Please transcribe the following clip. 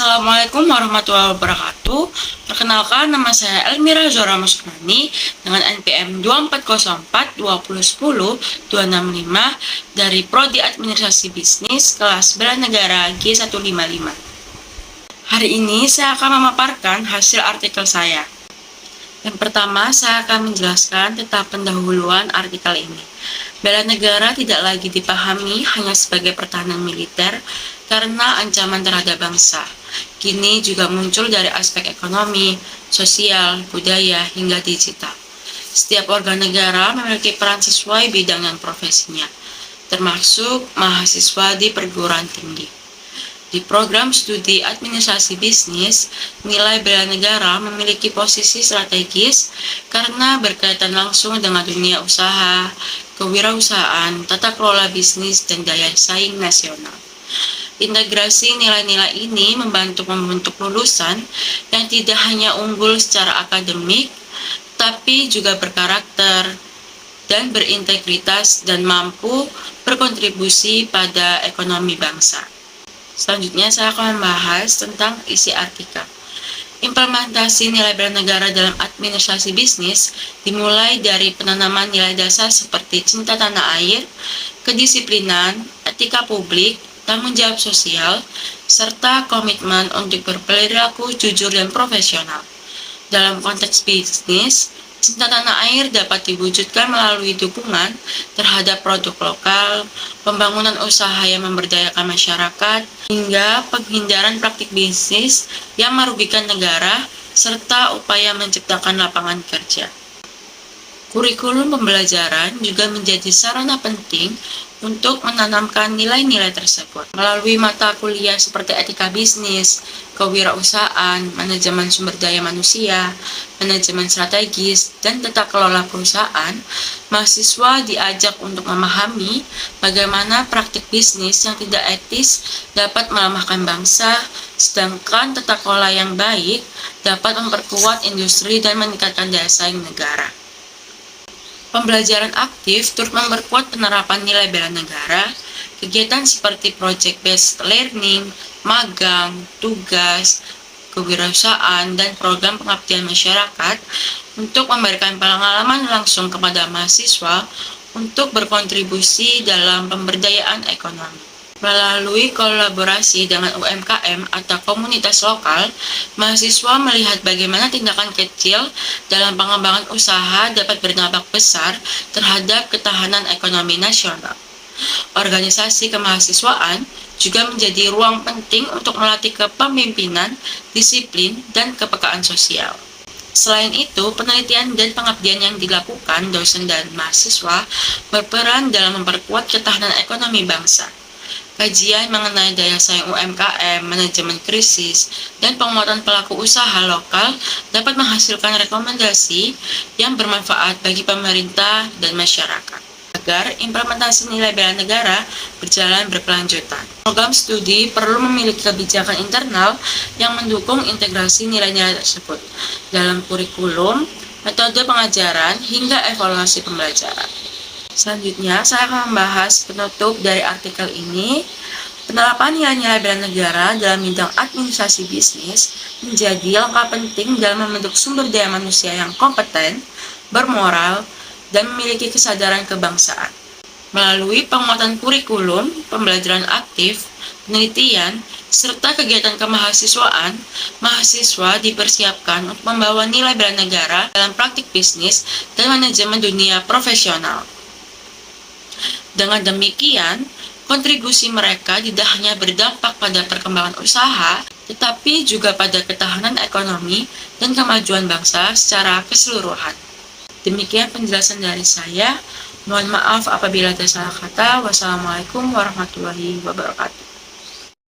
Assalamualaikum warahmatullahi wabarakatuh. Perkenalkan, nama saya Elmira Zora Masuknani dengan NPM 2404-2010-265 dari Prodi Administrasi Bisnis kelas Bela Negara G155. Hari ini saya akan memaparkan hasil artikel saya. Yang pertama, saya akan menjelaskan tentang pendahuluan artikel ini. Bela negara tidak lagi dipahami hanya sebagai pertahanan militer karena ancaman terhadap bangsa. Kini juga muncul dari aspek ekonomi, sosial, budaya, hingga digital. Setiap warga negara memiliki peran sesuai bidang dan profesinya, termasuk mahasiswa di perguruan tinggi. Di program studi administrasi bisnis, nilai bela negara memiliki posisi strategis karena berkaitan langsung dengan dunia usaha, kewirausahaan, tata kelola bisnis, dan daya saing nasional. Integrasi nilai-nilai ini membantu membentuk lulusan yang tidak hanya unggul secara akademik, tapi juga berkarakter dan berintegritas dan mampu berkontribusi pada ekonomi bangsa. Selanjutnya, saya akan membahas tentang isi artikel. Implementasi nilai bela negara dalam administrasi bisnis dimulai dari penanaman nilai dasar seperti cinta tanah air, kedisiplinan, etika publik, tanggung jawab sosial, serta komitmen untuk berperilaku jujur dan profesional. Dalam konteks bisnis, cinta tanah air dapat diwujudkan melalui dukungan terhadap produk lokal, pembangunan usaha yang memberdayakan masyarakat, hingga penghindaran praktik bisnis yang merugikan negara, serta upaya menciptakan lapangan kerja. Kurikulum pembelajaran juga menjadi sarana penting untuk menanamkan nilai-nilai tersebut melalui mata kuliah seperti etika bisnis, kewirausahaan, manajemen sumber daya manusia, manajemen strategis, dan tata kelola perusahaan. Mahasiswa diajak untuk memahami bagaimana praktik bisnis yang tidak etis dapat melemahkan bangsa, sedangkan tata kelola yang baik dapat memperkuat industri dan meningkatkan daya saing negara. Pembelajaran aktif turut memperkuat penerapan nilai bela negara. Kegiatan seperti project-based learning, magang, tugas, kewirausahaan, dan program pengabdian masyarakat untuk memberikan pengalaman langsung kepada mahasiswa untuk berkontribusi dalam pemberdayaan ekonomi. Melalui kolaborasi dengan UMKM atau komunitas lokal, mahasiswa melihat bagaimana tindakan kecil dalam pengembangan usaha dapat berdampak besar terhadap ketahanan ekonomi nasional. Organisasi kemahasiswaan juga menjadi ruang penting untuk melatih kepemimpinan, disiplin, dan kepekaan sosial. Selain itu, penelitian dan pengabdian yang dilakukan dosen dan mahasiswa berperan dalam memperkuat ketahanan ekonomi bangsa. Kajian mengenai daya saing UMKM, manajemen krisis, dan penguatan pelaku usaha lokal dapat menghasilkan rekomendasi yang bermanfaat bagi pemerintah dan masyarakat agar implementasi nilai bela negara berjalan berkelanjutan. Program studi perlu memiliki kebijakan internal yang mendukung integrasi nilai-nilai tersebut dalam kurikulum, metode pengajaran, hingga evaluasi pembelajaran. Selanjutnya, saya akan membahas penutup dari artikel ini. Penerapan nilai-nilai bela negara dalam bidang administrasi bisnis menjadi langkah penting dalam membentuk sumber daya manusia yang kompeten, bermoral, dan memiliki kesadaran kebangsaan. Melalui penguatan kurikulum, pembelajaran aktif, penelitian, serta kegiatan kemahasiswaan, mahasiswa dipersiapkan untuk membawa nilai bela negara dalam praktik bisnis dan manajemen dunia profesional. Dengan demikian, kontribusi mereka tidak hanya berdampak pada perkembangan usaha, tetapi juga pada ketahanan ekonomi dan kemajuan bangsa secara keseluruhan. Demikian penjelasan dari saya. Mohon maaf apabila ada salah kata. Wassalamualaikum warahmatullahi wabarakatuh.